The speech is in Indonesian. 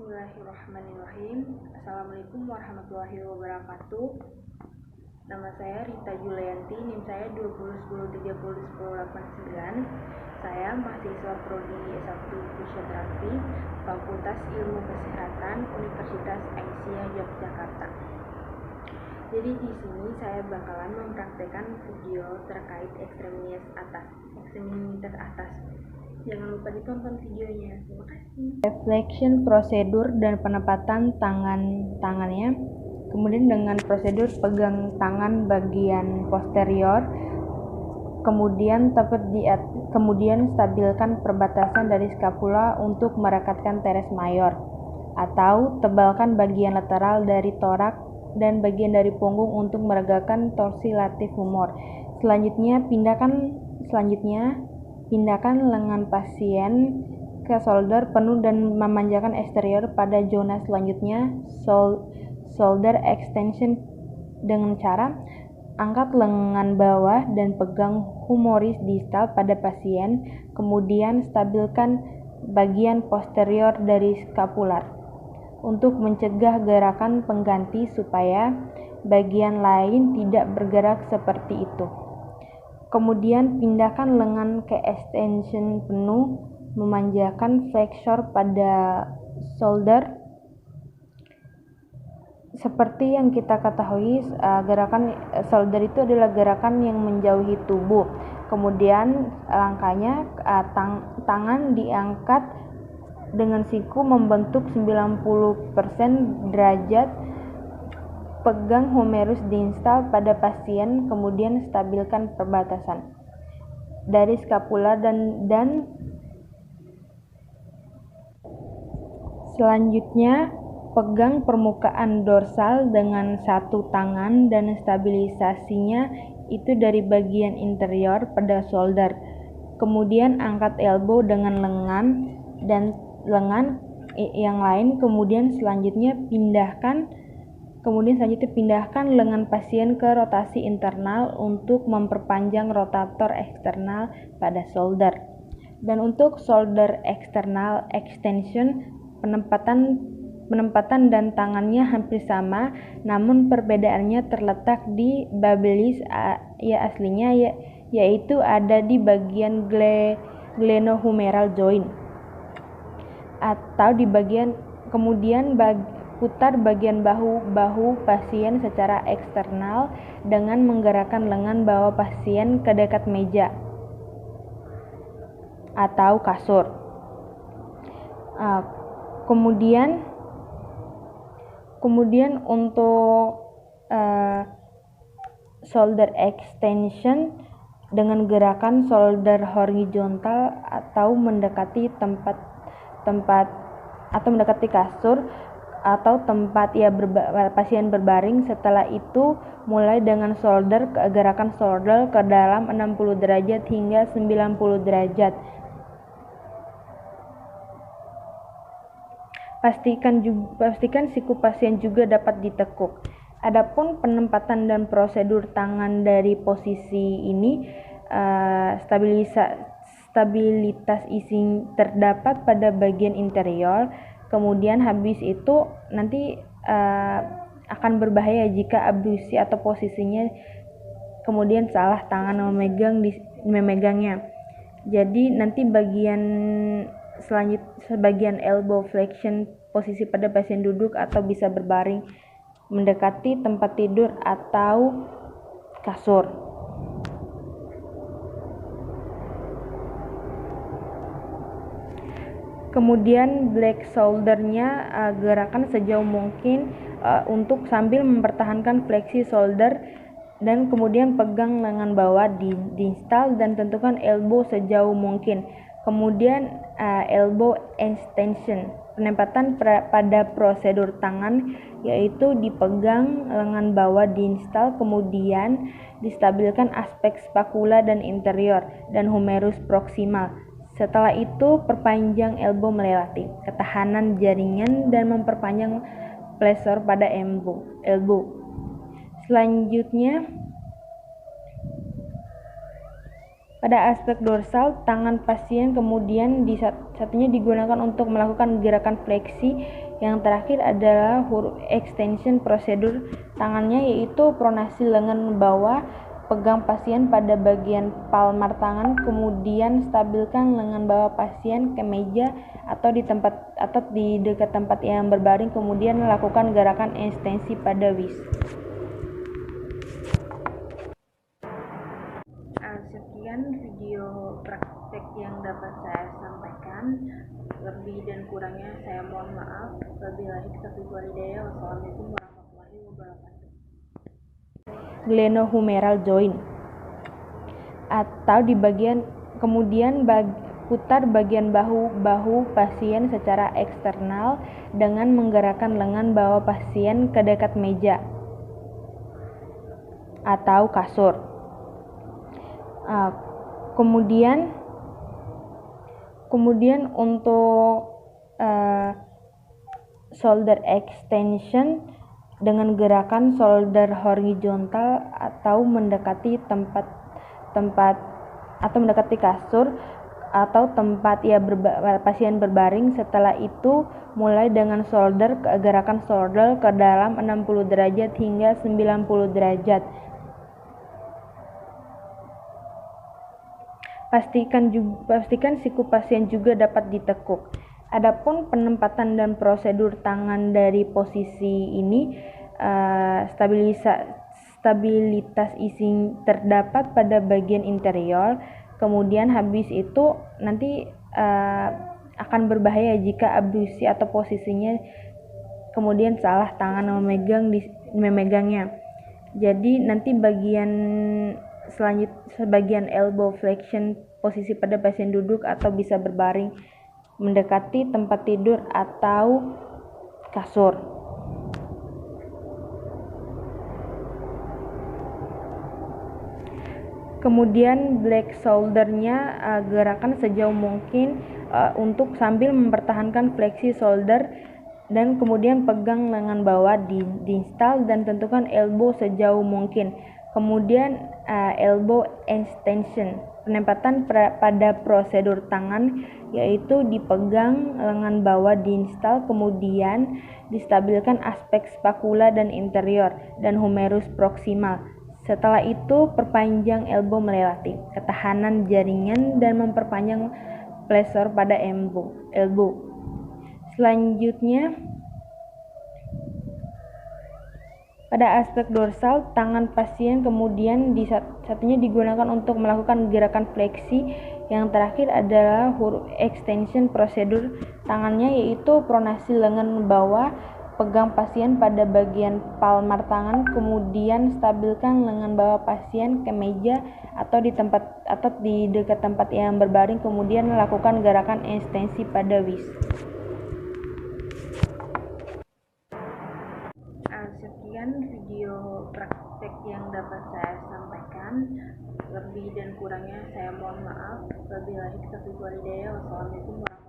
Bismillahirrahmanirrahim. Assalamualaikum warahmatullahi wabarakatuh. Nama saya Rita Julianti, NIM saya 2010301089. Saya mahasiswa Prodi S1 Fisioterapi, Fakultas Ilmu Kesehatan, Universitas Aisyah Yogyakarta. Jadi di sini saya bakalan mempraktekkan video terkait ekstremitas atas. Jangan lupa ditonton videonya. Terima kasih. Reflection prosedur dan penempatan tangannya. Kemudian dengan prosedur pegang tangan bagian posterior. Kemudian stabilkan perbatasan dari scapula untuk merekatkan teres mayor, atau tebalkan bagian lateral dari torak dan bagian dari punggung untuk meregakan torsi latif humor. Selanjutnya pindahkan lengan pasien ke shoulder penuh dan memanjakan eksterior pada zona selanjutnya, shoulder extension, dengan cara angkat lengan bawah dan pegang humerus distal pada pasien, kemudian stabilkan bagian posterior dari scapular untuk mencegah gerakan pengganti supaya bagian lain tidak bergerak seperti itu. Kemudian pindahkan lengan ke extension penuh, memanjakan flexor pada shoulder. Seperti yang kita ketahui, gerakan shoulder itu adalah gerakan yang menjauhi tubuh. Kemudian langkahnya tangan diangkat dengan siku membentuk 90% derajat, pegang humerus distal pada pasien, kemudian stabilkan perbatasan dari scapula dan selanjutnya pegang permukaan dorsal dengan satu tangan dan stabilisasinya itu dari bagian interior pada shoulder. Kemudian angkat elbow dengan lengan yang lain, kemudian selanjutnya pindahkan lengan pasien ke rotasi internal untuk memperpanjang rotator eksternal pada shoulder. Dan untuk shoulder external extension, penempatan dan tangannya hampir sama, namun perbedaannya terletak di babelis aslinya, yaitu ada di bagian glenohumeral joint atau di bagian, kemudian putar bagian bahu pasien secara eksternal dengan menggerakkan lengan bawah pasien ke dekat meja atau kasur. Kemudian untuk shoulder extension dengan gerakan shoulder horizontal atau mendekati kasur atau tempat pasien berbaring. Setelah itu mulai dengan gerakan shoulder ke dalam 60 derajat hingga 90 derajat. Pastikan siku pasien juga dapat ditekuk. Adapun penempatan dan prosedur tangan dari posisi ini, stabilitas isi terdapat pada bagian interior. Kemudian habis itu nanti akan berbahaya jika abduksi atau posisinya kemudian salah tangan memegangnya. Jadi nanti bagian elbow flexion, posisi pada pasien duduk atau bisa berbaring mendekati tempat tidur atau kasur. Kemudian black shoulder-nya gerakan sejauh mungkin untuk sambil mempertahankan fleksi shoulder, dan kemudian pegang lengan bawah di distal dan tentukan elbow sejauh mungkin. Kemudian elbow extension, penempatan pada prosedur tangan yaitu dipegang lengan bawah di distal, kemudian distabilkan aspek spakula dan interior dan humerus proksimal. Setelah itu perpanjang elbow melewati ketahanan jaringan dan memperpanjang flexor pada elbow. Selanjutnya pada aspek dorsal, tangan pasien kemudian satunya digunakan untuk melakukan gerakan fleksi Yang terakhir adalah huruf extension prosedur tangannya, yaitu pronasi lengan bawah, pegang pasien pada bagian palmar tangan, kemudian stabilkan lengan bawah pasien ke meja atau di dekat tempat yang berbaring, kemudian lakukan gerakan ekstensi pada WIS. Sekian video praktek yang dapat saya sampaikan. Lebih dan kurangnya saya mohon maaf. Wabillahi taufiq wal hidayah. Wassalamualaikum warahmatullahi wabarakatuh. Glenohumeral joint atau di bagian kemudian putar bagian bahu pasien secara eksternal dengan menggerakkan lengan bawah pasien ke dekat meja atau kasur. Kemudian untuk shoulder extension dengan gerakan shoulder horizontal atau mendekati mendekati kasur atau tempat pasien berbaring. Setelah itu mulai dengan gerakan shoulder ke dalam 60 derajat hingga 90 derajat. Pastikan siku pasien juga dapat ditekuk. Adapun penempatan dan prosedur tangan dari posisi ini, stabilitas isi terdapat pada bagian interior. Kemudian habis itu nanti akan berbahaya jika abduksi atau posisinya kemudian salah tangan memegangnya. Jadi nanti sebagian elbow flexion, posisi pada pasien duduk atau bisa berbaring mendekati tempat tidur atau kasur. Kemudian black shoulder-nya gerakan sejauh mungkin untuk sambil mempertahankan fleksi shoulder, dan kemudian pegang lengan bawah di install dan tentukan elbow sejauh mungkin. Kemudian elbow extension, penempatan pada prosedur tangan, yaitu dipegang lengan bawah di install, kemudian distabilkan aspek spakula dan interior dan humerus proximal. Setelah itu perpanjang elbow melewati ketahanan jaringan dan memperpanjang flexor pada elbow. Selanjutnya, pada aspek dorsal, tangan pasien kemudian satunya digunakan untuk melakukan gerakan fleksi. Yang terakhir adalah huruf extension prosedur tangannya, yaitu pronasi lengan bawah, pegang pasien pada bagian palmar tangan, kemudian stabilkan lengan bawah pasien ke meja atau di dekat tempat yang berbaring, kemudian lakukan gerakan ekstensi pada WIS. Sekian video praktek yang dapat saya sampaikan. Lebih dan kurangnya saya mohon maaf. Wabillahi taufiq wal hidayah. Wassalamualaikum warahmatullahi wabarakatuh.